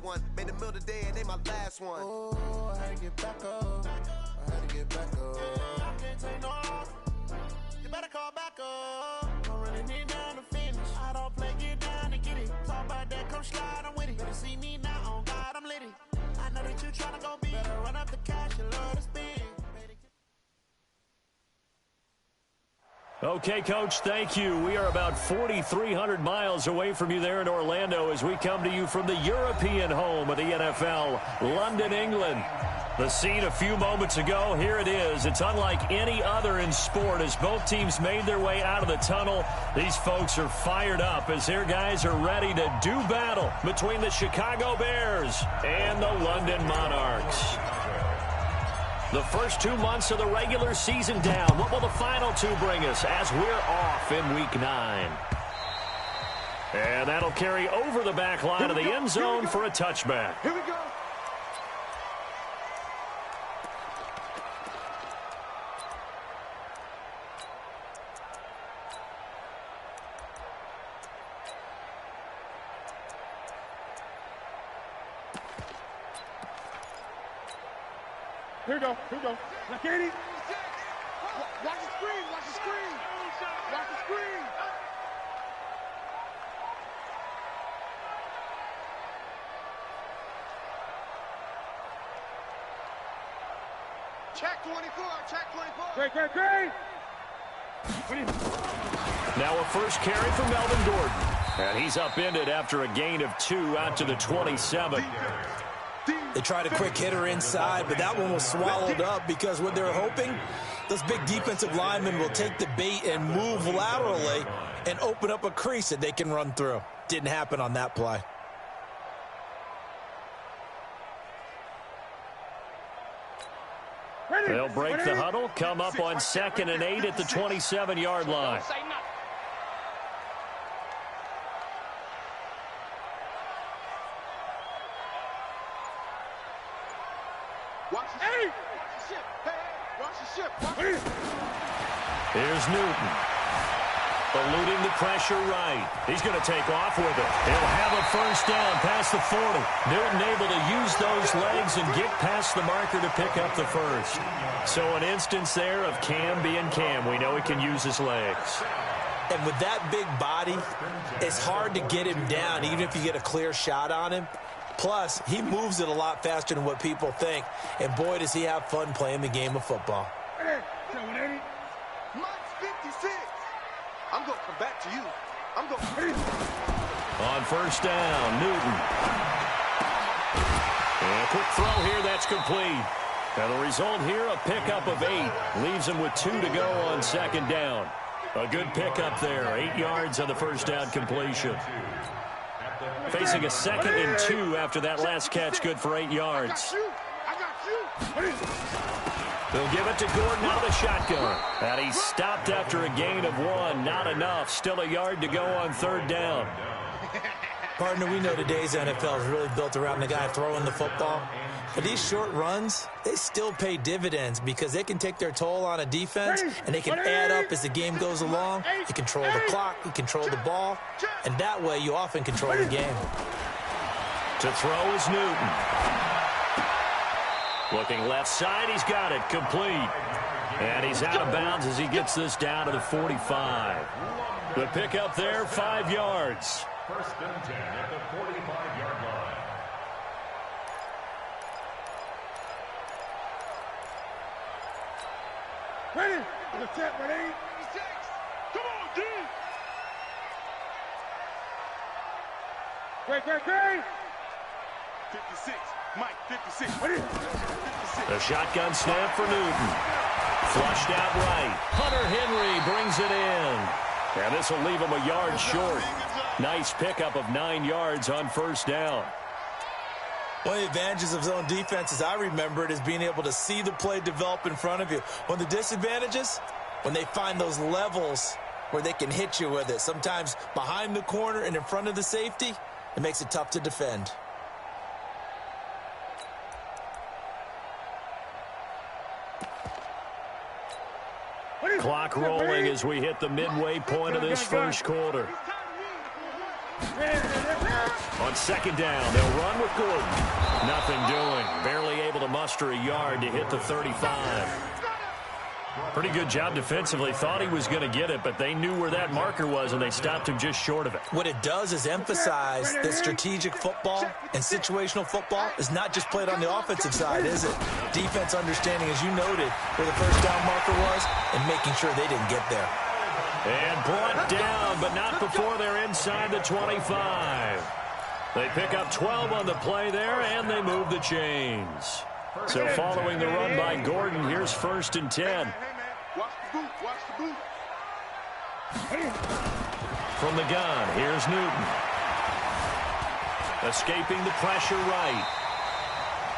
one. Made the middle today and they my last one. Oh, I had to get back up. I had to get back up. I can't take no. You better call back up. Don't really need down to finish. I don't play, get down to get it. Talk about that, come slide, I'm with it. Better see me now, on God, I'm litty. I know that you tryna go big. Better run up the cash, you love to spend. Okay, Coach, thank you. We are about 4,300 miles away from you there in Orlando as we come to you from the European home of the NFL, London, England. The scene a few moments ago, here it is. It's unlike any other in sport as both teams made their way out of the tunnel. These folks are fired up as their guys are ready to do battle between the Chicago Bears and the London Monarchs. The first 2 months of the regular season down. What will the final two bring us as we're off in Week 9? And that'll carry over the back line of the end zone for a touchback. Here we go. Here we go. Here we go. Now, Katie. Watch the screen. Watch the screen. Watch the screen. Check 24. Check 24. Great, great, great. Now a first carry for Melvin Gordon. And he's upended after a gain of 2 out to the 27. They tried a quick hitter inside, but that one was swallowed up because what they're hoping, those big defensive linemen will take the bait and move laterally and open up a crease that they can run through. Didn't happen on that play. They'll break the huddle, come up on 2nd and 8 at the 27-yard line. Here's Newton. Eluding the pressure right. He's going to take off with it. He'll have a first down past the 40. Newton able to use those legs and get past the marker to pick up the first. So an instance there of Cam being Cam. We know he can use his legs. And with that big body, it's hard to get him down, even if you get a clear shot on him. Plus, he moves it a lot faster than what people think. And boy, does he have fun playing the game of football. Mike's 56. I'm going to come back to you. I'm going to... On first down, Newton. And a quick throw here, that's complete. And the result here, a pickup of 8. Leaves him with 2 to go on 2nd down. A good pickup there, 8 yards on the first down completion. Facing a 2nd and 2 after that last catch, good for 8 yards. I got you. They'll give it to Gordon out of the shotgun. And he's stopped after a gain of 1. Not enough. Still a yard to go on 3rd down. Partner, we know today's NFL is really built around the guy throwing the football. But these short runs, they still pay dividends because they can take their toll on a defense and they can add up as the game goes along. You control the clock, you control the ball, and that way you often control the game. To throw is Newton. Looking left side, he's got it, complete. And he's out of bounds as he gets this down to the 45. The pickup there, 5 yards. First and 10 at the 45-yard line. Ready? The set, ready? 56. Come on, D. Great, great, great. 56. Mike, 56. Ready? 56. The shotgun snap for Newton. Flushed out right. Hunter Henry brings it in. And this will leave him a yard short. Nice pickup of 9 yards on first down. One of the advantages of zone defense, as I remember it, is being able to see the play develop in front of you. One of the disadvantages, when they find those levels where they can hit you with it, sometimes behind the corner and in front of the safety, it makes it tough to defend. Clock rolling as we hit the midway point of this first quarter. On second down, they'll run with Gordon. Nothing doing. Barely able to muster a yard to hit the 35. Pretty good job defensively. Thought he was going to get it, but they knew where that marker was, and they stopped him just short of it. What it does is emphasize that strategic football and situational football is not just played on the offensive side, is it? Defense understanding, as you noted, where the first down marker was and making sure they didn't get there. And brought down, but not before they're inside the 25. They pick up 12 on the play there, and they move the chains. So following the run by Gordon, here's 1st and 10. Watch the boot, watch the boot. From the gun, here's Newton. Escaping the pressure right.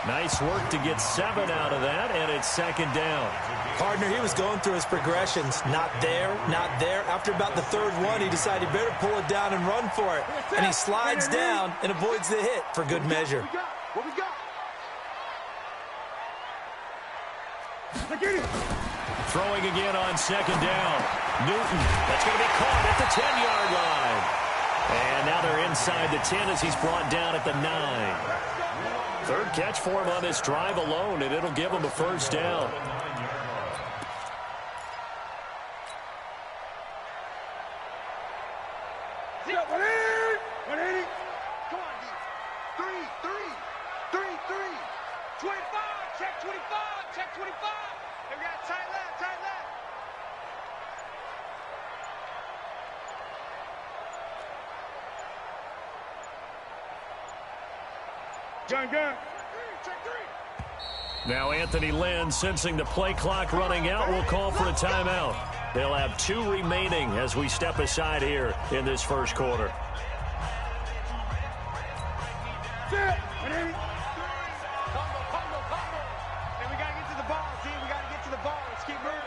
Nice work to get 7 out of that, and it's 2nd down. Partner, he was going through his progressions. Not there, not there. After about the 3rd one, he decided he better pull it down and run for it. And he slides down and avoids the hit for good measure. What we got? Throwing again on 2nd down. Newton, that's going to be caught at the 10-yard line. And now they're inside the 10 as he's brought down at the 9. 3rd catch for him on this drive alone, and it'll give him a 1st down. Come on, D. 3, 25. Check 25. Check 25. They got tight left, tight left. Gun. Check 3. Now Anthony Lynn, sensing the play clock running out, will call for a timeout. They'll have 2 remaining as we step aside here in this 1st quarter. Combo. And we got to get to the ball, D. We got to get to the ball. Let's keep moving.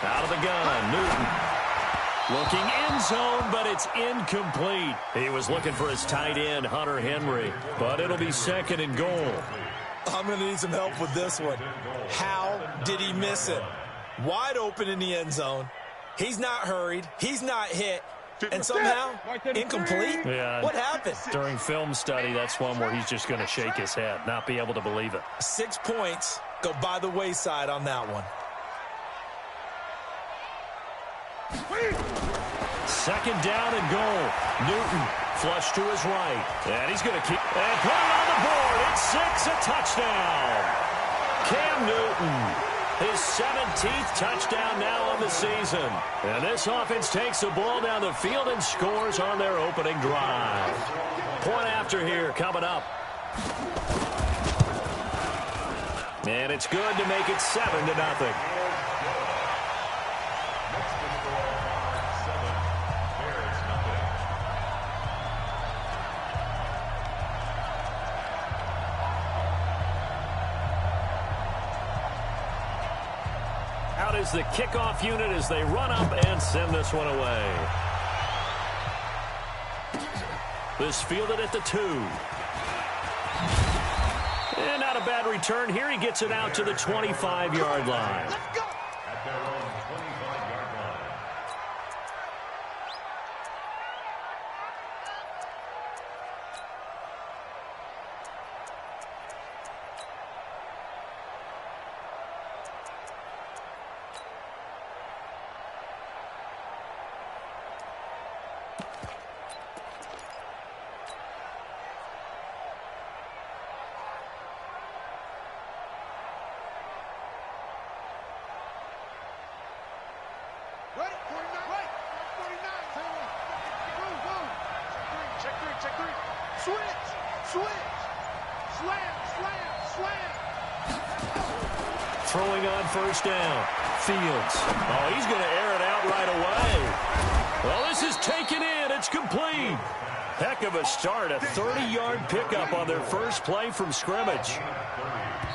Out of the gun, Newton. Looking end zone, but it's incomplete. He was looking for his tight end, Hunter Henry, but it'll be 2nd and goal. I'm going to need some help with this one. How did he miss it? Wide open in the end zone. He's not hurried. He's not hit. And somehow, incomplete? Yeah. What happened? During film study, that's one where he's just going to shake his head, not be able to believe it. 6 points go by the wayside on that one. 2nd down and goal. Newton flush to his right. And he's going to keep and put it on the board. It's 6, a touchdown. Cam Newton. His 17th touchdown now on the season. And this offense takes the ball down the field and scores on their opening drive. Point after here coming up. And it's good to make it 7-0. Out is the kickoff unit as they run up and send this one away. This fielded at the 2. And not a bad return here. He gets it out to the 25-yard line. Let's go. At their own 25-yard line. Ready? 49. Right. 49. Boom. Check three. Switch. Slam. Throwing on 1st down. Fields. Oh, he's going to air it out right away. Well, this is taken in. It's complete. Heck of a start. A 30-yard pickup on their first play from scrimmage.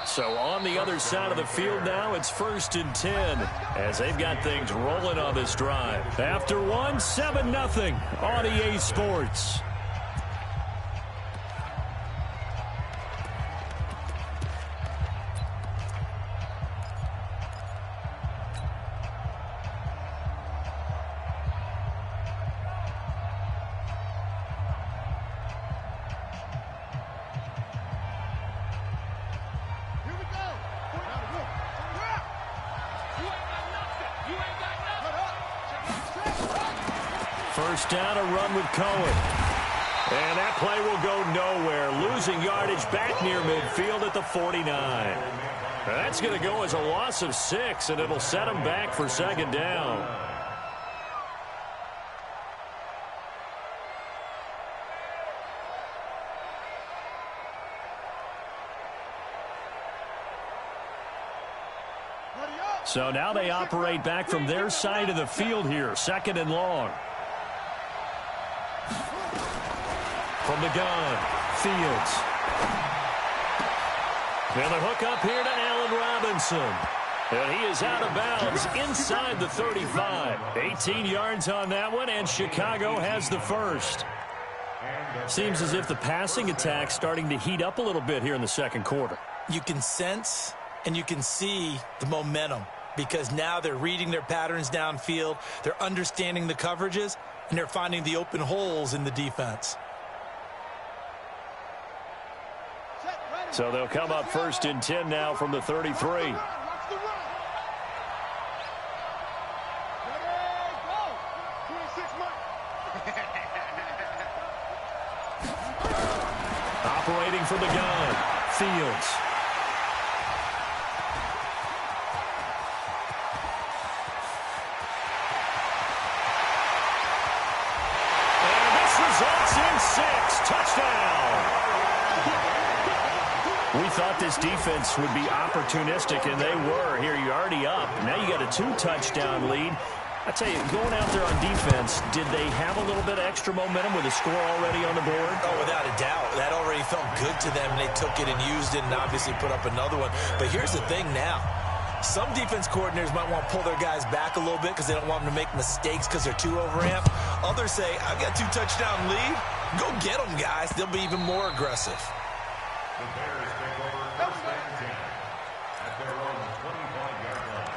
So on the other side of the field now, it's 1st and 10 as they've got things rolling on this drive. After one, 7-0 on EA Sports. First down, a run with Cohen. And that play will go nowhere. Losing yardage back near midfield at the 49. That's going to go as a loss of 6, and it'll set them back for second down. So now they operate back from their side of the field here. Second and long. From the gun, Fields. And the hook up here to Allen Robinson. And he is out of bounds inside the 35. 18 yards on that one, and Chicago has the first. Seems as if the passing attack's starting to heat up a little bit here in the second quarter. You can sense and you can see the momentum because now they're reading their patterns downfield, they're understanding the coverages, and they're finding the open holes in the defense. So they'll come up first and 10 now from the 33. Operating from the gun, Fields. And this results in 6. Touchdown. We thought this defense would be opportunistic, and they were. Here, you're already up. Now you got a 2-touchdown lead. I tell you, going out there on defense, did they have a little bit of extra momentum with a score already on the board? Oh, without a doubt. That already felt good to them. They took it and used it and obviously put up another one. But here's the thing now. Some defense coordinators might want to pull their guys back a little bit because they don't want them to make mistakes because they're too overamped. Others say, I've got 2-touchdown lead. Go get them, guys. They'll be even more aggressive. The Bears take over first and 10 at their own 25-yard line.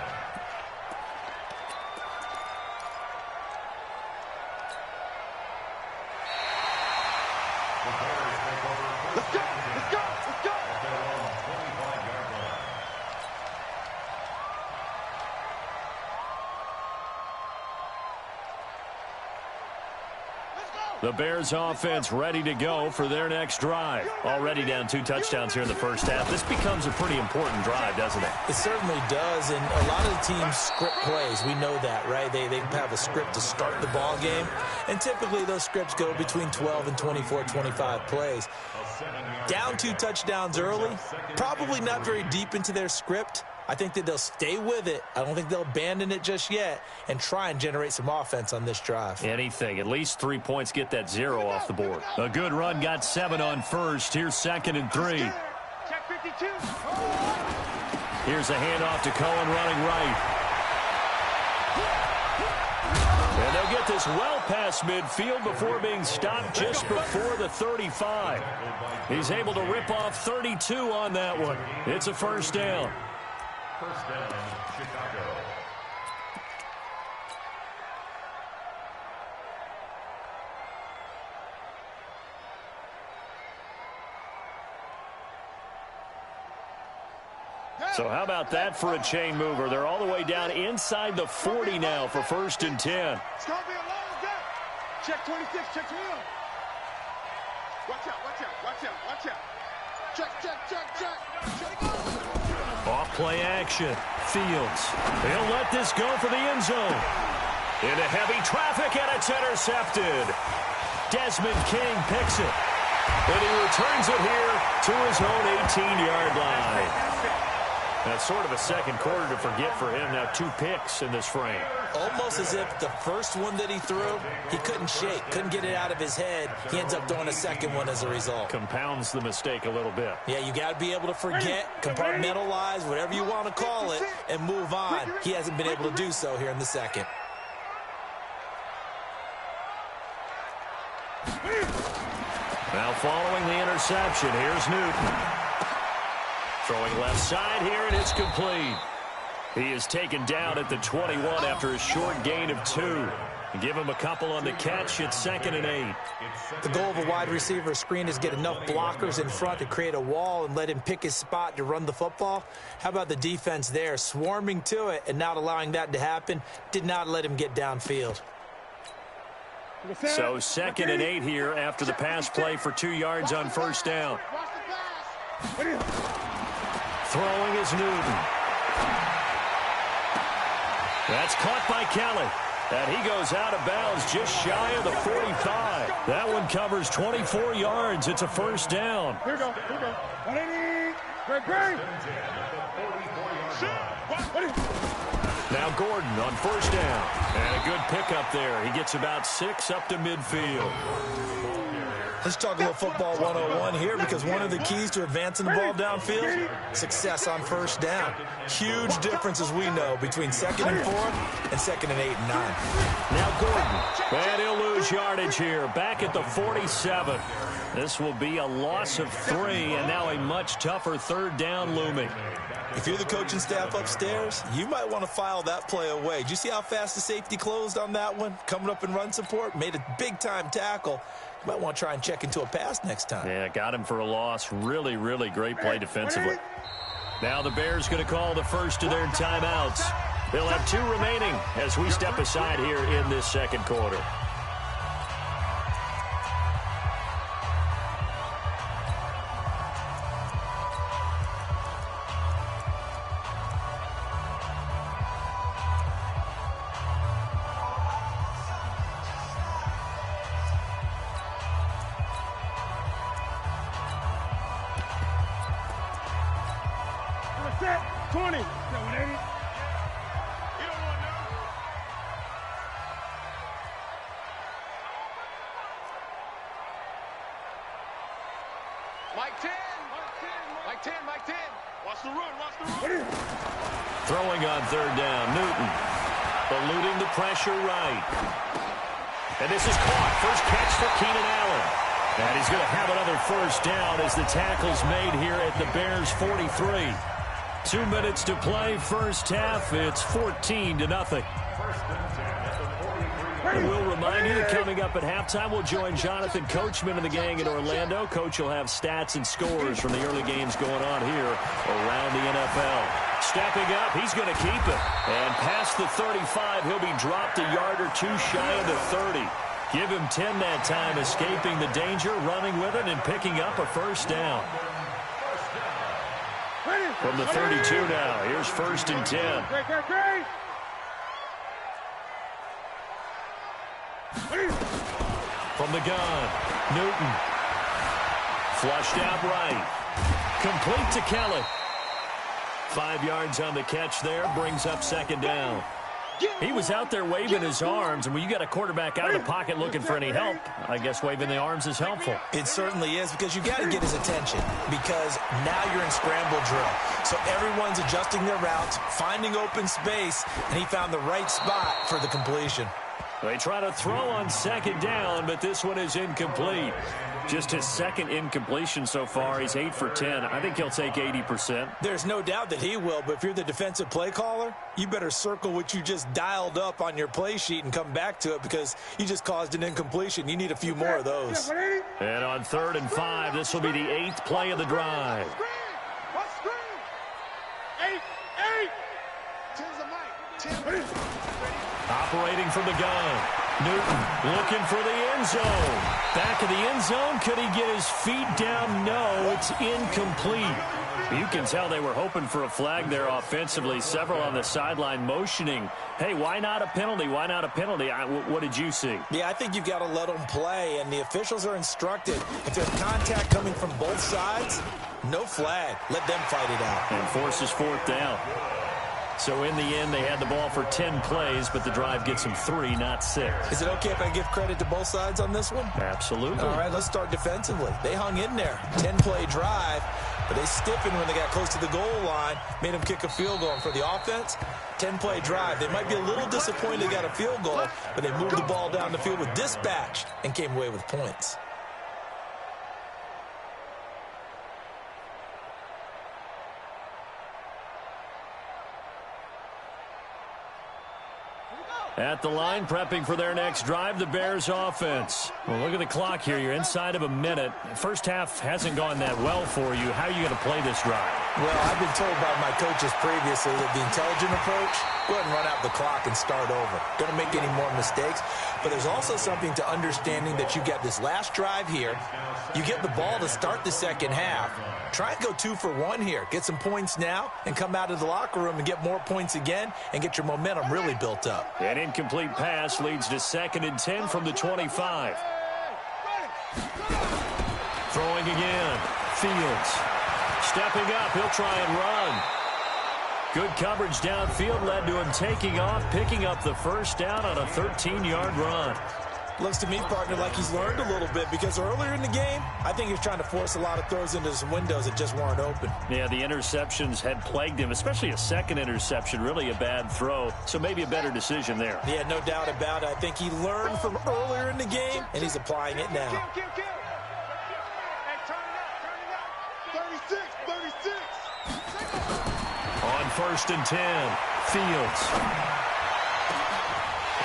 The Bears take over first and 10 at their own 25-yard line. The Bears offense ready to go for their next drive. Already down 2 touchdowns here in the first half. This becomes a pretty important drive, doesn't it? It certainly does, and a lot of the teams script plays. We know that, right? They have a script to start the ball game, and typically those scripts go between 12 and 24, 25 plays. Down 2 touchdowns early, probably not very deep into their script. I think that they'll stay with it. I don't think they'll abandon it just yet and try and generate some offense on this drive. Anything. At least 3 points, get that 0 off the board. A good run, got 7 on first. Here's second and 3. Check 52. Here's a handoff to Cohen running right. And they'll get this well past midfield before being stopped just before the 35. He's able to rip off 32 on that one. It's a first down. First down, Chicago. So how about that for a chain mover? They're all the way down inside the 40 now for first and 10. It's going to be a long game. Check 26, check 12. Watch out, watch out, watch out, watch out. Check, check, check, check. Off play action. Fields. He'll let this go for the end zone. Into heavy traffic, and it's intercepted. Desmond King picks it. And he returns it here to his own 18-yard line. That's sort of a second quarter to forget for him. Now 2 picks in this frame. Almost as if the first one that he threw, he couldn't shake, couldn't get it out of his head. He ends up throwing a second one as a result. Compounds the mistake a little bit. Yeah, you got to be able to forget, compartmentalize, whatever you want to call it, and move on. He hasn't been able to do so here in the second. Now following the interception, here's Newton. Throwing left side here, and it's complete. He is taken down at the 21 after a short gain of 2. Give him a couple on the catch. It's second and 8. The goal of a wide receiver screen is get enough blockers in front to create a wall and let him pick his spot to run the football. How about the defense there, swarming to it and not allowing that to happen? Did not let him get downfield. So 2nd and 8 here after the pass play for 2 yards on first down. Throwing is Newton. That's caught by Kelly. And he goes out of bounds just shy of the 45. That one covers 24 yards. It's a first down. Here we go. 180. Great. Now Gordon on first down. And a good pickup there. He gets about 6 up to midfield. Let's talk a little football 101 here, because one of the keys to advancing the ball downfield, success on first down. Huge difference, as we know, between 2nd and 4 and 2nd and 8 and 9. Now Gordon. And he'll lose yardage here. Back at the 47. This will be a loss of 3, and now a much tougher 3rd down looming. If you're the coaching staff upstairs, you might want to file that play away. Did you see how fast the safety closed on that one? Coming up in run support, made a big-time tackle. You might want to try and check into a pass next time. Yeah, got him for a loss. Really, really great play defensively. Now the Bears going to call the first of their timeouts. They'll have 2 remaining as we step aside here in this 2nd quarter. Set. 20. 180. Mike 10. Watch the run. Throwing on 3rd down. Newton eluding the pressure right. And this is caught. First catch for Keenan Allen. And he's going to have another first down as the tackle's made here at the Bears' 43. 2 minutes to play, first half. It's 14-0. And we'll remind you that coming up at halftime, we'll join Jonathan Coachman and the gang in Orlando. Coach will have stats and scores from the early games going on here around the NFL. Stepping up, he's going to keep it. And past the 35, he'll be dropped a yard or 2 shy of the 30. Give him 10 that time, escaping the danger, running with it, and picking up a first down. From the 32 now, here's 1st and 10. Great. From the gun, Newton. Flushed out right. Complete to Kelly. 5 yards on the catch there, brings up 2nd down. He was out there waving his arms, and when you got a quarterback out of the pocket looking for any help, I guess waving the arms is helpful. It certainly is, because you got to get his attention, because now you're in scramble drill. So everyone's adjusting their routes, finding open space, and he found the right spot for the completion. They try to throw on 2nd down, but this one is incomplete. Just his 2nd incompletion so far. He's 8 for 10. I think he'll take 80%. There's no doubt that he will, but if you're the defensive play caller, you better circle what you just dialed up on your play sheet and come back to it, because you just caused an incompletion. You need a few more of those. And on 3rd and 5, this will be the 8th play of the drive. Operating from the gun. Newton looking for the end zone. Back of the end zone. Could he get his feet down? No, it's incomplete. You can tell they were hoping for a flag there offensively. Several on the sideline motioning. Hey, why not a penalty? Why not a penalty? What did you see? Yeah, I think you've got to let them play, and the officials are instructed. If there's contact coming from both sides, no flag. Let them fight it out. And forces 4th down. So in the end, they had the ball for 10 plays, but the drive gets them 3, not 6. Is it okay if I give credit to both sides on this one? Absolutely. All right, let's start defensively. They hung in there. 10-play drive, but they stiffened when they got close to the goal line, made them kick a field goal. And for the offense, 10-play drive. They might be a little disappointed they got a field goal, but they moved the ball down the field with dispatch and came away with points. At the line, prepping for their next drive, the Bears offense. Well, look at the clock here. You're inside of a minute. First half hasn't gone that well for you. How are you going to play this drive? Well, I've been told by my coaches previously that the intelligent approach, go ahead and run out the clock and start over. Don't make any more mistakes. But there's also something to understanding that you get this last drive here. You get the ball to start the second half. Try and go 2 for 1 here. Get some points now and come out of the locker room and get more points again and get your momentum really built up. An incomplete pass leads to 2nd and 10 from the 25. Throwing again. Fields. Stepping up. He'll try and run. Good coverage downfield led to him taking off, picking up the first down on a 13-yard run. Looks to me, partner, like he's learned a little bit because earlier in the game, I think he was trying to force a lot of throws into some windows that just weren't open. Yeah, the interceptions had plagued him, especially a second interception, really a bad throw. So maybe a better decision there. Yeah, no doubt about it. I think he learned from earlier in the game, and he's applying it now. Kill. Hey, turn it up. 36. On 1st and 10, Fields.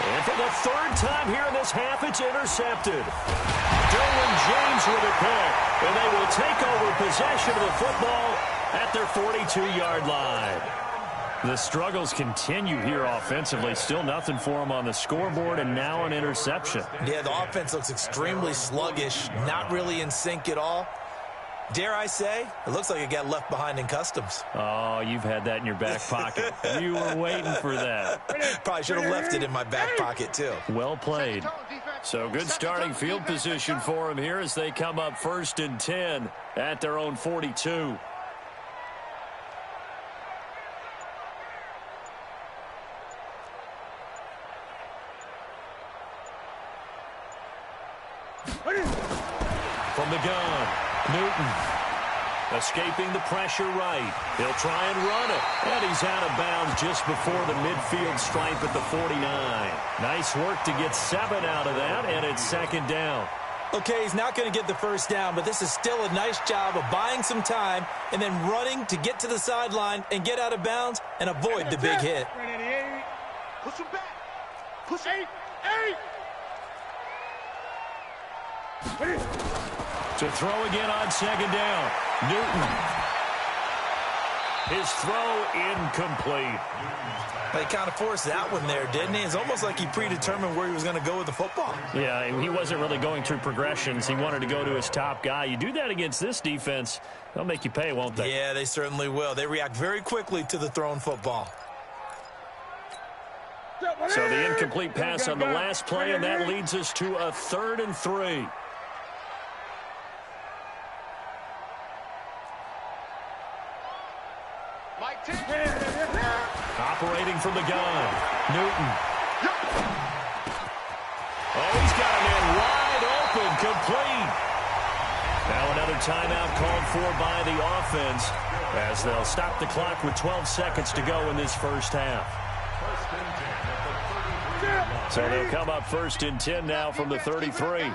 And for the 3rd time here in this half, it's intercepted. Derwin James with a pick, and they will take over possession of the football at their 42-yard line. The struggles continue here offensively. Still nothing for them on the scoreboard, and now an interception. Yeah, the offense looks extremely sluggish, not really in sync at all. Dare I say, it looks like it got left behind in customs. Oh, you've had that in your back pocket. You were waiting for that. Probably should have left it in my back pocket, too. Well played. So good starting field position for them here as they come up 1st and 10 at their own 42. From the gun, Newton. Escaping the pressure right. He'll try and run it. And he's out of bounds just before the midfield stripe at the 49. Nice work to get 7 out of that, and it's 2nd down. Okay, he's not going to get the first down, but this is still a nice job of buying some time and then running to get to the sideline and get out of bounds and avoid the big hit. Push him back. Push 8. To throw again on 2nd down. Newton. His throw incomplete. He kind of forced that one there, didn't he? It's almost like he predetermined where he was going to go with the football. Yeah, he wasn't really going through progressions. He wanted to go to his top guy. You do that against this defense, they'll make you pay, won't they? Yeah, they certainly will. They react very quickly to the thrown football. So the incomplete pass on the last play, and that leads us to a 3rd and 3. Operating from the gun, Newton. Oh, he's got a man wide open, complete. Now another timeout called for by the offense as they'll stop the clock with 12 seconds to go in this first half. So they'll come up 1st and 10 now from the 33.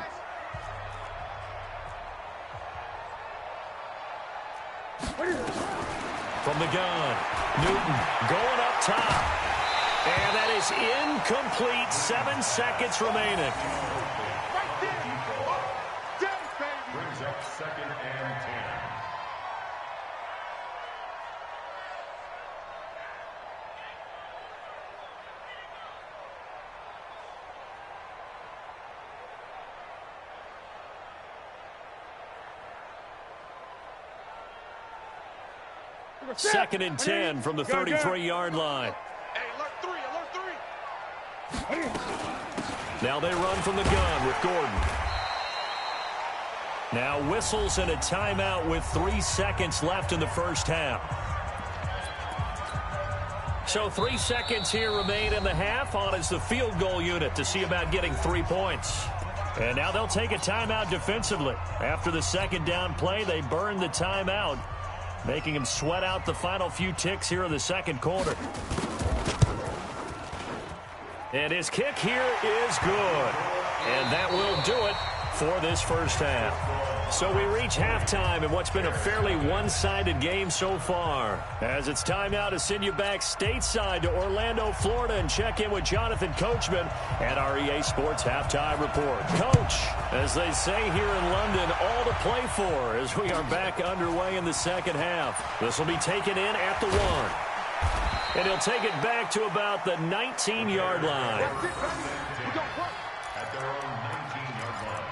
From the gun, Newton going up top. And that is incomplete. 7 seconds remaining. Brings up 2nd and 10. Second and 10 from the 33-yard line. Hey, alert 3. Now they run from the gun with Gordon. Now whistles and a timeout with 3 seconds left in the first half. So 3 seconds here remain in the half. On is the field goal unit to see about getting 3 points. And now they'll take a timeout defensively. After the 2nd down play, they burn the timeout, making him sweat out the final few ticks here in the 2nd quarter. And his kick here is good. And that will do it for this first half. So we reach halftime in what's been a fairly one-sided game so far. As it's time now to send you back stateside to Orlando, Florida, and check in with Jonathan Coachman at our EA Sports Halftime Report. Coach, as they say here in London, all to play for as we are back underway in the second half. This will be taken in at the 1. And he'll take it back to about the 19-yard line. At their own 19-yard line.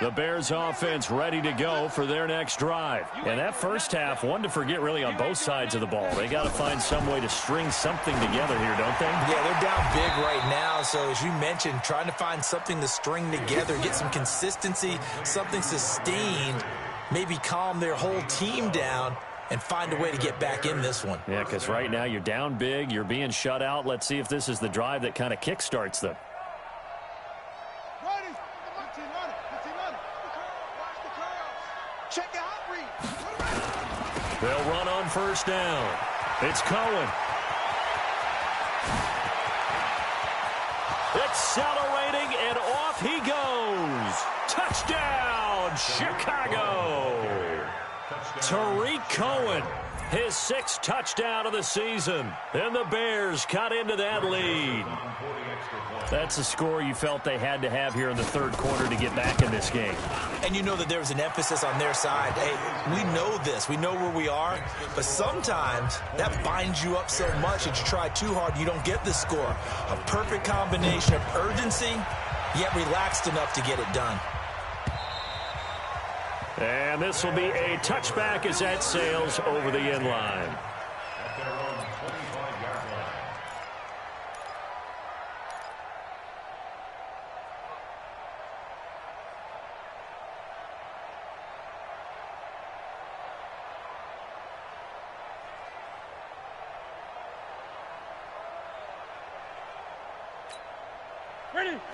The Bears offense ready to go for their next drive. And that first half, one to forget really on both sides of the ball. They got to find some way to string something together here, don't they? Yeah, they're down big right now. So as you mentioned, trying to find something to string together, get some consistency, something sustained, maybe calm their whole team down and find a way to get back in this one. Yeah, because right now you're down big, you're being shut out. Let's see if this is the drive that kind of kickstarts them. They'll run on first down. It's Cohen. Accelerating, and off he goes. Touchdown, Chicago. Tariq Cohen, his 6th touchdown of the season. And the Bears cut into that lead. That's a score you felt they had to have here in the third quarter to get back in this game. And you know that there's an emphasis on their side. Hey, we know this. We know where we are. But sometimes that binds you up so much that you try too hard, you don't get the score. A perfect combination of urgency, yet relaxed enough to get it done. And this will be a touchback as that sails over the end line. At their own 25-yard line.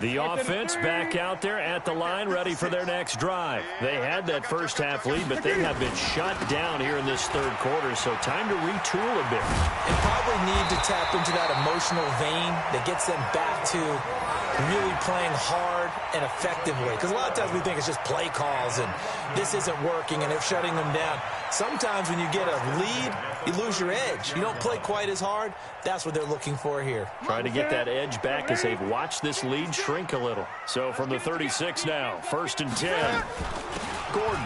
The offense back out there at the line, ready for their next drive. They had that first half lead, but they have been shut down here in this third quarter, so time to retool a bit. And probably need to tap into that emotional vein that gets them back to really playing hard and effectively. Because a lot of times we think it's just play calls and this isn't working and they're shutting them down. Sometimes when you get a lead, you lose your edge. You don't play quite as hard. That's what they're looking for here. Trying to get that edge back as they've watched this lead shrink a little. So from the 36 now, 1st and 10. Gordon.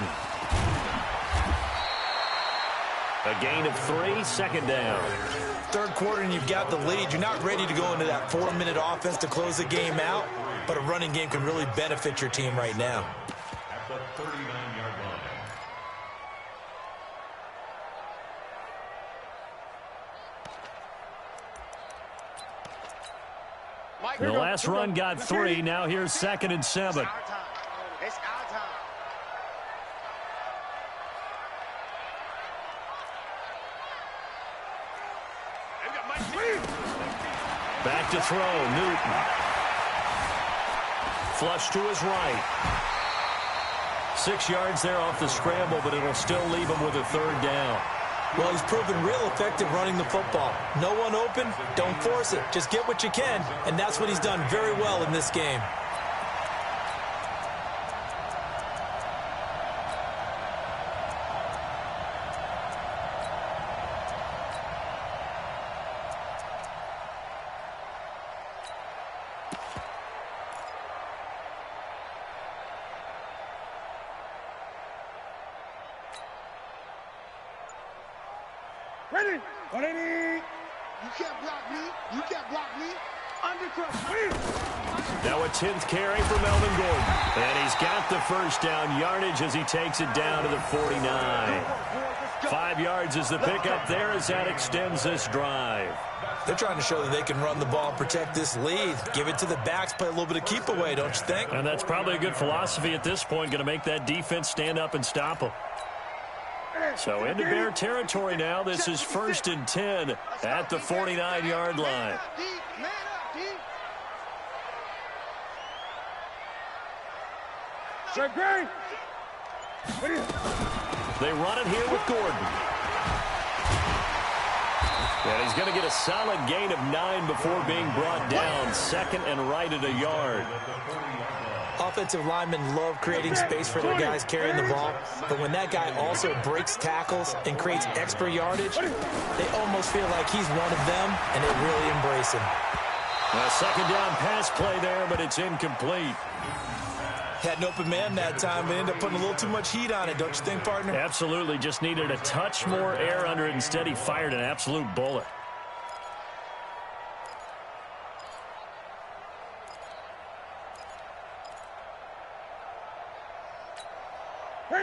A gain of 3, 2nd down. Third quarter and you've got the lead. You're not ready to go into that 4-minute offense to close the game out, but a running game can really benefit your team right now. At the 39-yard line. The last run got 3. Now here's 2nd and 7. It's our time. Back to throw, Newton. Flush to his right. 6 yards there off the scramble, but it'll still leave him with a 3rd down. Well, he's proven real effective running the football. No one open, don't force it. Just get what you can, and that's what he's done very well in this game. Ready? 180. You can't block me. You can't block me. Undercut. Now a 10th carry for Melvin Gordon. And he's got the first down yardage as he takes it down to the 49. 5 yards is the pickup there as that extends this drive. They're trying to show that they can run the ball and protect this lead. Give it to the backs, play a little bit of keep away, don't you think? And that's probably a good philosophy at this point, going to make that defense stand up and stop them. So into Bear territory now. This is 1st and 10 at the 49-yard line. They run it here with Gordon. And he's going to get a solid gain of 9 before being brought down. Second and right at a yard. Offensive linemen love creating space for their guys carrying the ball, but when that guy also breaks tackles and creates extra yardage, they almost feel like he's one of them, and they really embrace him. A second down pass play there, but it's incomplete. Had an open man that time, but ended up putting a little too much heat on it, don't you think, partner? Absolutely. Just needed a touch more air under it. Instead, he fired an absolute bullet.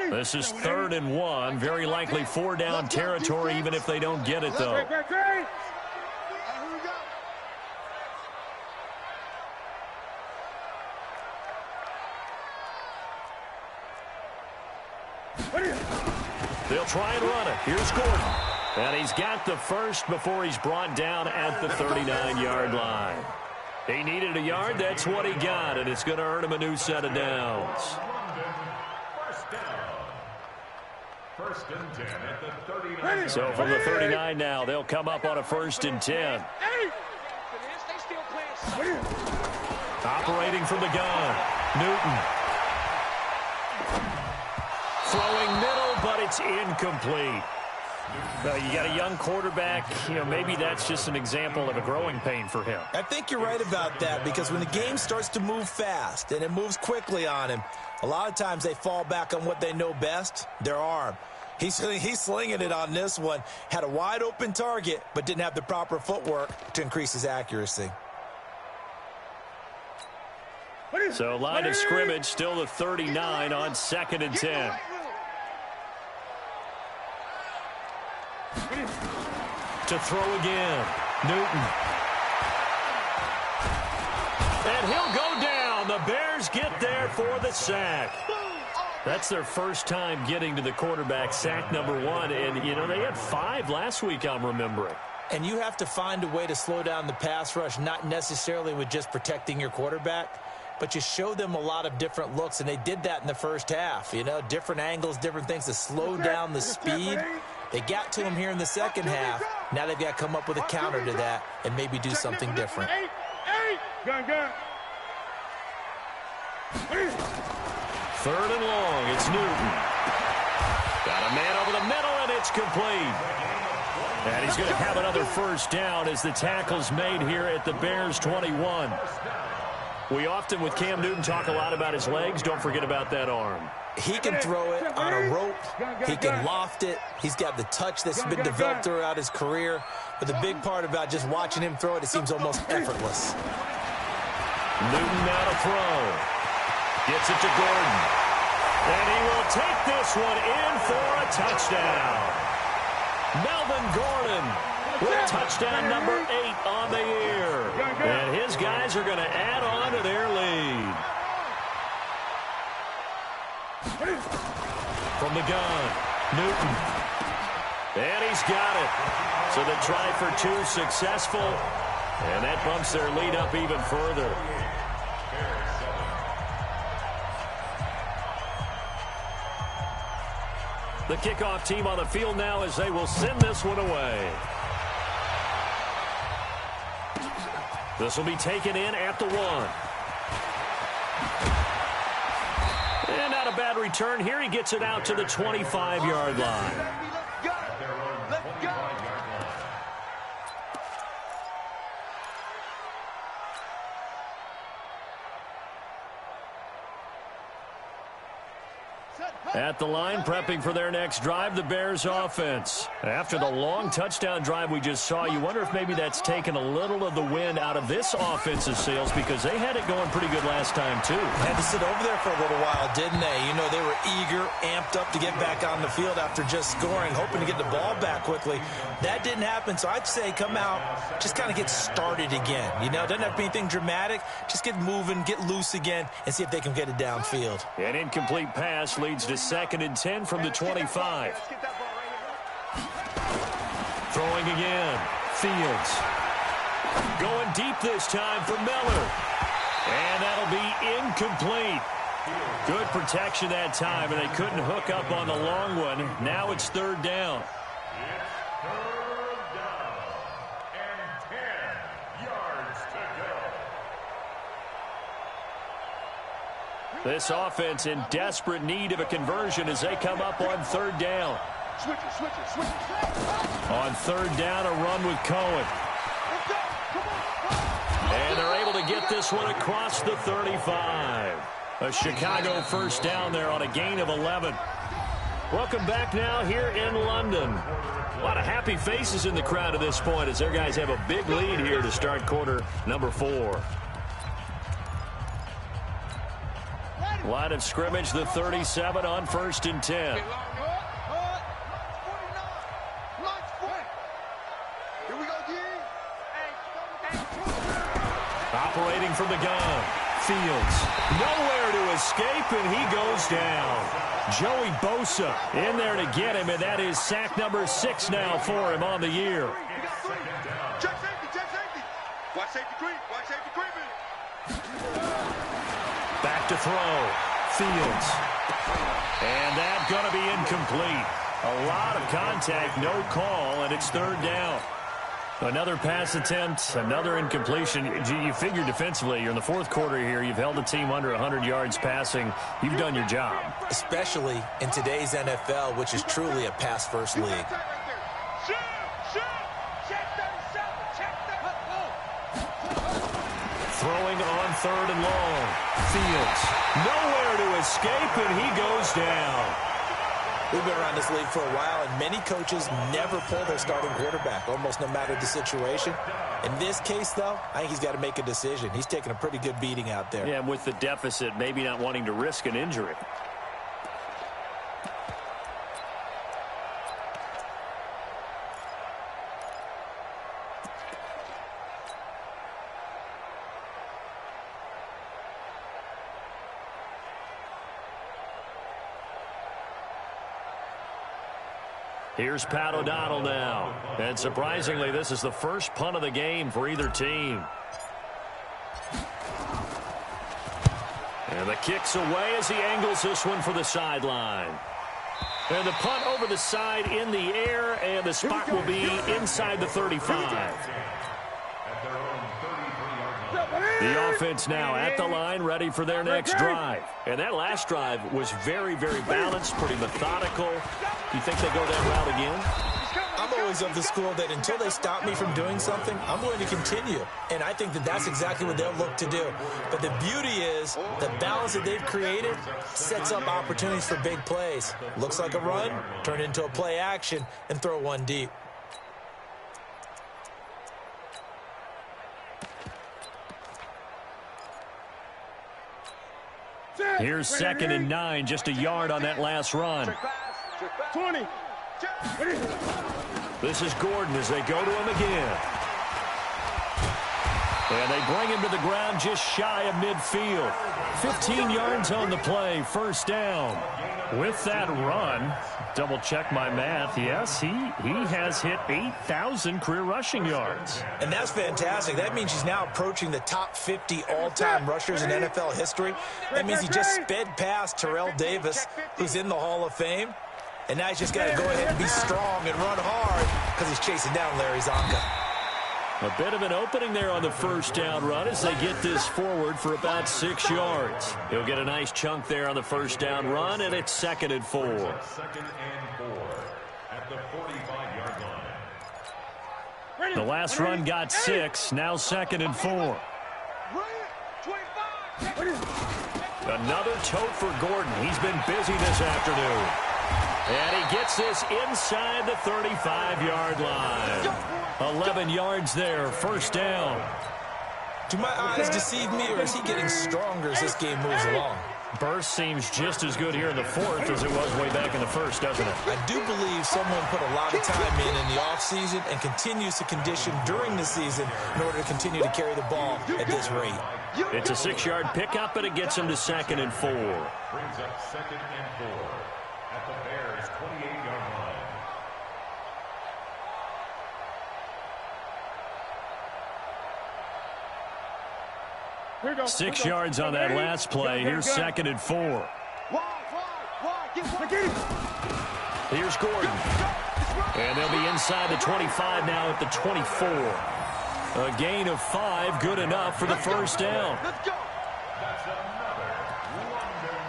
This is 3rd and 1. Very likely 4-down territory, even if they don't get it, though. They'll try and run it. Here's Gordon. And he's got the first before he's brought down at the 39-yard line. He needed a yard. That's what he got, and it's going to earn him a new set of downs. First and 10 at the 39. So from the 39 now, they'll come up on a 1st and 10. Operating from the gun, Newton. Throwing middle, but it's incomplete. You got a young quarterback. Maybe that's just an example of a growing pain for him. I think you're right about that, because when the game starts to move fast and it moves quickly on him, a lot of times they fall back on what they know best, their arm. He's slinging it on this one. Had a wide open target, but didn't have the proper footwork to increase his accuracy. So line of scrimmage, still the 39 on 2nd and 10. To throw again, Newton. And he'll go down. The Bears get there for the sack. That's their first time getting to the quarterback, sack number 1. And, they had 5 last week, I'm remembering. And you have to find a way to slow down the pass rush, not necessarily with just protecting your quarterback, but you show them a lot of different looks, and they did that in the first half. Different angles, different things to slow down the speed. They got to him here in the second half. Now they've got to come up with a counter to that and maybe do something different. Gun. 3rd and long, it's Newton. Got a man over the middle, and it's complete. And he's going to have another first down as the tackle's made here at the Bears 21. We often, with Cam Newton, talk a lot about his legs. Don't forget about that arm. He can throw it on a rope. He can loft it. He's got the touch that's been developed throughout his career. But the big part about just watching him throw it, it seems almost effortless. Newton now to throw. Gets it to Gordon. And he will take this one in for a touchdown. Melvin Gordon with touchdown number 8 on the year. And his guys are going to add on to their lead. From the gun, Newton. And he's got it. So the try for 2 successful. And that bumps their lead up even further. The kickoff team on the field now as they will send this one away. This will be taken in at the 1. And not a bad return. Here he gets it out to the 25-yard line. At the line, prepping for their next drive, the Bears offense. After the long touchdown drive we just saw, you wonder if maybe that's taken a little of the wind out of this offensive sails, because they had it going pretty good last time, too. Had to sit over there for a little while, didn't they? They were eager, amped up to get back on the field after just scoring, hoping to get the ball back quickly. That didn't happen, so I'd say come out, just kind of get started again. It doesn't have to be anything dramatic. Just get moving, get loose again, and see if they can get it downfield. An incomplete pass leads to 2nd and 10 from the 25. Throwing again. Fields. Going deep this time for Miller. And that'll be incomplete. Good protection that time, and they couldn't hook up on the long one. Now it's third down. It's third down and 10 yards to go. This offense in desperate need of a conversion as they come up on third down. Switch it. On third down, a run with Cohen. And they're able to get this one across the 35. A Chicago first down there on a gain of 11. Welcome back now here in London. A lot of happy faces in the crowd at this point as their guys have a big lead here to start quarter number 4. Line of scrimmage, the 37 on 1st and 10. Operating from the gun. Fields. Nowhere to escape, and he goes down. Joey Bosa in there to get him, and that is sack number 6 now for him on the year. Check safety. Watch safety creep. Back to throw. Fields. And that's going to be incomplete. A lot of contact, no call, and it's third down. Another pass attempt, another incompletion. You figure defensively, you're in the fourth quarter here. You've held the team under 100 yards passing. You've done your job. Especially in today's NFL, which is truly a pass-first league. Shoot! Check 37. Throwing on third and long. Fields. Nowhere to escape, and he goes down. We've been around this league for a while, and many coaches never pull their starting quarterback, almost no matter the situation. In this case, though, I think he's got to make a decision. He's taking a pretty good beating out there. Yeah, and with the deficit, maybe not wanting to risk an injury. Here's Pat O'Donnell now. And surprisingly, this is the first punt of the game for either team. And the kick's away as he angles this one for the sideline. And the punt over the side in the air, and the spot will be inside the 35. The offense now at the line, ready for their next drive. And that last drive was very, very balanced, pretty methodical. Do you think they go that route again? I'm always of the school that until they stop me from doing something, I'm going to continue. And I think that that's exactly what they'll look to do. But the beauty is the balance that they've created sets up opportunities for big plays. Looks like a run, turn into a play action, and throw one deep. Here's 2nd and 9, just a yard on that last run. 20. This is Gordon as they go to him again. And they bring him to the ground just shy of midfield. 15 yards on the play, first down. With that run, double check my math, yes, he has hit 8,000 career rushing yards. And that's fantastic. That means he's now approaching the top 50 all-time rushers in NFL history. That means he just sped past Terrell Davis, who's in the Hall of Fame. And now he's just got to go ahead and be strong and run hard because he's chasing down Larry Zonka. A bit of an opening there on the first down run as they get this forward for about 6 yards. He'll get a nice chunk there on the first down run, and it's 2nd and 4. 2nd and 4 at the 45-yard line. The last run got 6, now 2nd and 4. Another tote for Gordon. He's been busy this afternoon. And he gets this inside the 35-yard line. 11 yards there, first down. Do my eyes deceive me, or is he getting stronger as this game moves along? Burst seems just as good here in the fourth as it was way back in the first, doesn't it? I do believe someone put a lot of time in the offseason and continues to condition during the season in order to continue to carry the ball at this rate. It's a 6-yard pickup, and it gets him to 2nd and 4. Brings up 2nd and 4 at the Bears' 28-yard line. 6 yards on that last play. Here's 2nd and 4. Here's Gordon. And they'll be inside the 25 now at the 24. A gain of 5, good enough for the first down. That's another London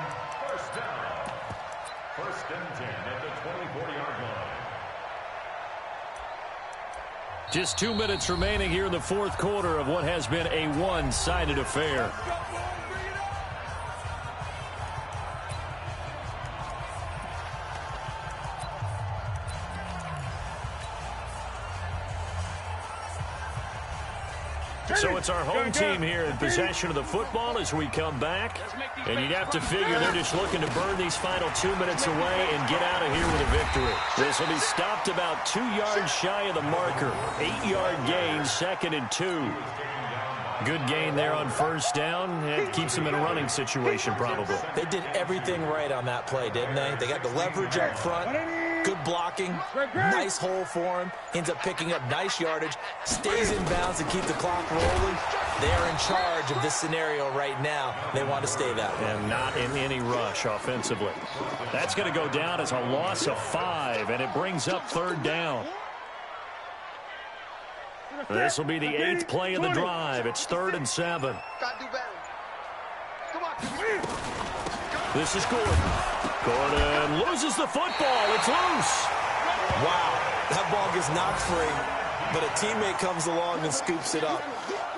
first down. 1st and 10 at the 24-yard line. Just 2 minutes remaining here in the 4th quarter of what has been a one-sided affair. So it's our home team here in possession of the football as we come back. And you'd have to figure they're just looking to burn these final 2 minutes away and get out of here with a victory. This will be stopped about 2 yards shy of the marker. 8-yard gain, 2nd and 2. Good gain there on first down. It keeps them in a running situation probably. They did everything right on that play, didn't they? They got the leverage up front. Good blocking, nice hole for him, ends up picking up nice yardage, stays in bounds to keep the clock rolling. They're in charge of this scenario right now. They want to stay that way. And not in any rush offensively. That's going to go down as a loss of 5, and it brings up 3rd down. This will be the 8th play of the drive. It's 3rd and 7. This is Gordon. Gordon loses the football. It's loose. Wow, that ball gets knocked free, but a teammate comes along and scoops it up.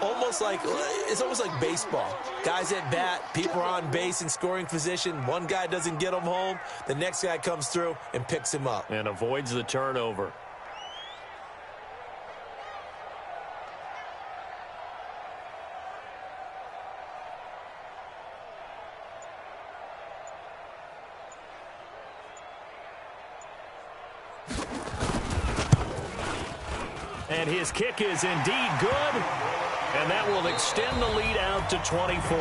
It's almost like baseball. Guys at bat, people are on base in scoring position. One guy doesn't get him home. The next guy comes through and picks him up. And avoids the turnover. And his kick is indeed good, and that will extend the lead out to 24.